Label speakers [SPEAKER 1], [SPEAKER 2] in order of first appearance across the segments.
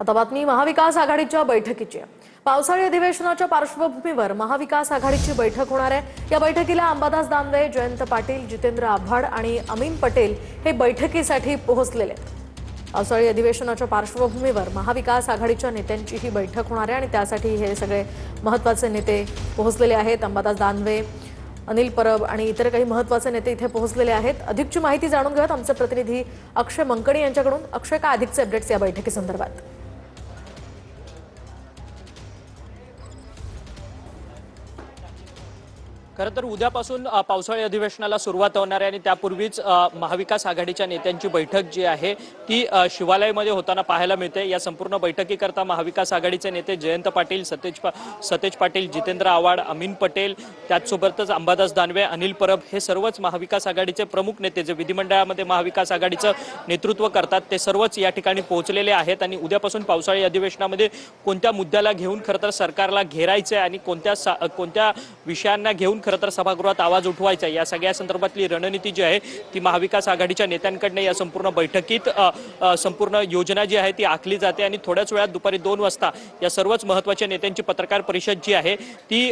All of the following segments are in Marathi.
[SPEAKER 1] आता बातमी महाविकास आघाडीच्या बैठकीची आहे। पावसाळी अधिवेशनाच्या पार्श्वभूमीवर महाविकास आघाडीची बैठक होणार आहे। या बैठकीला अंबादास दानवे, जयंत पाटील, जितेंद्र आव्हाड आणि अमीन पटेल हे बैठकीसाठी पोहोचलेले आहेत। पावसाळी अधिवेशनाच्या पार्श्वभूमीवर महाविकास आघाडीच्या नेत्यांची ही बैठक होणार आहे आणि त्यासाठी हे सगळे महत्त्वाचे नेते पोहोचलेले आहेत। अंबादास दानवे, अनिल परब आणि इतर काही महत्त्वाचे नेते इथे पोहोचलेले आहेत। अधिकची माहिती जाणून घेऊयात आमचे प्रतिनिधी अक्षय मंकणी यांच्याकडून। अक्षय, काय अधिकचे अपडेट्स या बैठकीसंदर्भात?
[SPEAKER 2] खरं तर उद्यापासून पावसाळी अधिवेशनाला सुरुवात होणार आहे आणि त्यापूर्वीच महाविकास आघाडीच्या नेत्यांची बैठक जी आहे ती शिवालयामध्ये होताना पाहायला मिळते। या संपूर्ण बैठकीकरता महाविकास आघाडीचे नेते जयंत पाटील, सतेज पाटील, जितेंद्र आव्हाड, अमीन पटेल, त्याचसोबतच अंबादास दानवे, अनिल परब हे सर्वच महाविकास आघाडीचे प्रमुख नेते जे विधिमंडळामध्ये महाविकास आघाडीचं नेतृत्व करतात ते सर्वच या ठिकाणी पोहोचलेले आहेत। आणि उद्यापासून पावसाळी अधिवेशनामध्ये कोणत्या मुद्द्याला घेऊन खरं तर सरकारला घेरायचं आणि कोणत्या विषयांना घेऊन खरं तर सभागृहात आवाज उठवायचा या सगळ्या संदर्भातली रणनीती जी आहे ती महाविकास आघाडीच्या नेत्यांकडून या संपूर्ण बैठकीत संपूर्ण योजना जी आहे ती आखली जाते। आणि थोड्याच वेळात दुपारी 2 वाजता या सर्वच महत्त्वाच्या नेत्यांची पत्रकार परिषद जी आहे ती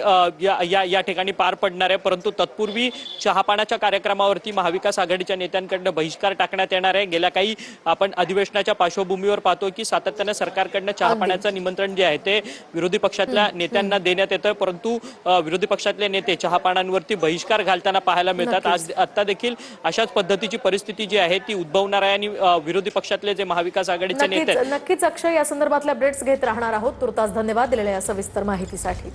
[SPEAKER 2] या ठिकाणी पार पडणार आहे। परंतु तत्पूर्वी चहापानाच्या कार्यक्रमावरती महाविकास आघाडीच्या नेत्यांकडून बहिष्कार टाकण्यात येणार आहे। गेल्या काही आपण अधिवेशनाच्या पार्श्वभूमीवर पाहतो की सातत्याने सरकारकडून चहापानाचं निमंत्रण जे आहे ते विरोधी पक्षातल्या नेत्यांना देण्यात येतं, परंतु विरोधी पक्षातले नेते चहापानांवरती बहिष्कार घालताना पाहायला मिळतात। आज आता देखील अशाच पद्धतीची परिस्थिती जी आहे ती उद्भवणार आहे आणि विरोधी पक्षातले जे महाविकास आघाडीचे नेते
[SPEAKER 1] नक्कीच अक्षय या संदर्भातले अपडेट्स घेत राहणार आहोत। तुर्तास धन्यवाद दिलेल्या या सविस्तर माहितीसाठी।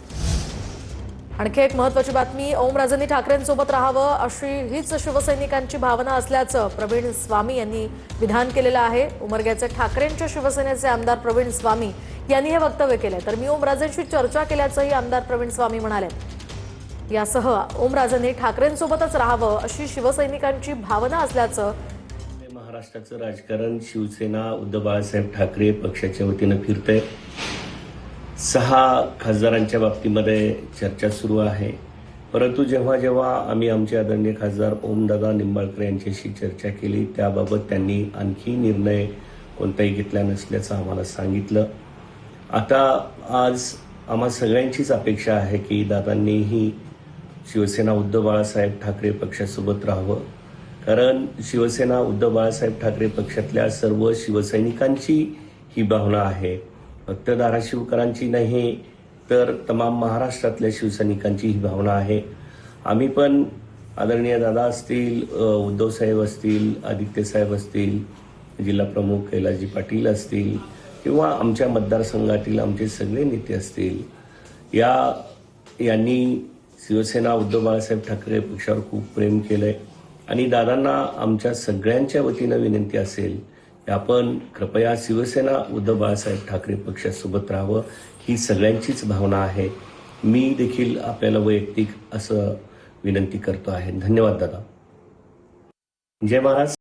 [SPEAKER 1] आणखी एक महत्त्वाची बातमी, ओमराजेंनी ठाकरेंसोबत राहावं अशी हीच शिवसैनिकांची भावना असल्याचं प्रवीण स्वामी यांनी विधान केलेलं आहे। उमरग्याचे ठाकरेंच्या शिवसेनेचे आमदार प्रवीण स्वामी यांनी हे वक्तव्य केले। तर मी ओमराजेंशी चर्चा केल्याचंही आमदार प्रवीण स्वामी म्हणाले। यासह ओमराजेंनी ठाकरेंसोबतच राहावं अशी शिवसैनिकांची भावना असल्याचं।
[SPEAKER 3] महाराष्ट्राचं राजकारण शिवसेना उद्धव बाळासाहेब ठाकरे पक्षाच्या वतीनं फिरतंय। 6 खासदारांच्या बाबतीमध्ये चर्चा सुरू आहे, परंतु जेव्हा आम्ही आमचे आदरणीय खासदार ओमदादा निंबाळकर यांच्याशी चर्चा केली त्याबाबत त्यांनी आणखी निर्णय कोणताही घेतला नसल्याचं आम्हाला सांगितलं। आता आज आम्हा सगळ्यांचीच अपेक्षा आहे की दादांनीही शिवसेना उद्धव बाळासाहेब ठाकरे पक्षासोबत राहावं, कारण शिवसेना उद्धव बाळासाहेब ठाकरे पक्षातल्या सर्व शिवसैनिकांची ही भावना आहे। फक्त धाराशिवकरांची नाही तर तमाम महाराष्ट्रातल्या शिवसैनिकांची ही भावना आहे। आम्ही पण आदरणीय दादा असतील, उद्धव साहेब असतील, आदित्य साहेब असतील, जिल्हा प्रमुख कैलासजी पाटील असतील किंवा आमच्या मतदारसंघातील आमचे सगळे नेते असतील, यांनी शिवसेना उद्धव बाळासाहेब ठाकरे पक्षावर खूप प्रेम केलंय आणि दादांना आमच्या सगळ्यांच्या वतीनं विनंती असेल की आपण कृपया शिवसेना उद्धव बाळासाहेब ठाकरे पक्षासोबत राहावं, ही सगळ्यांचीच भावना आहे। मी देखील आपल्याला वैयक्तिक असं विनंती करतो आहे। धन्यवाद दादा। जय महाराज।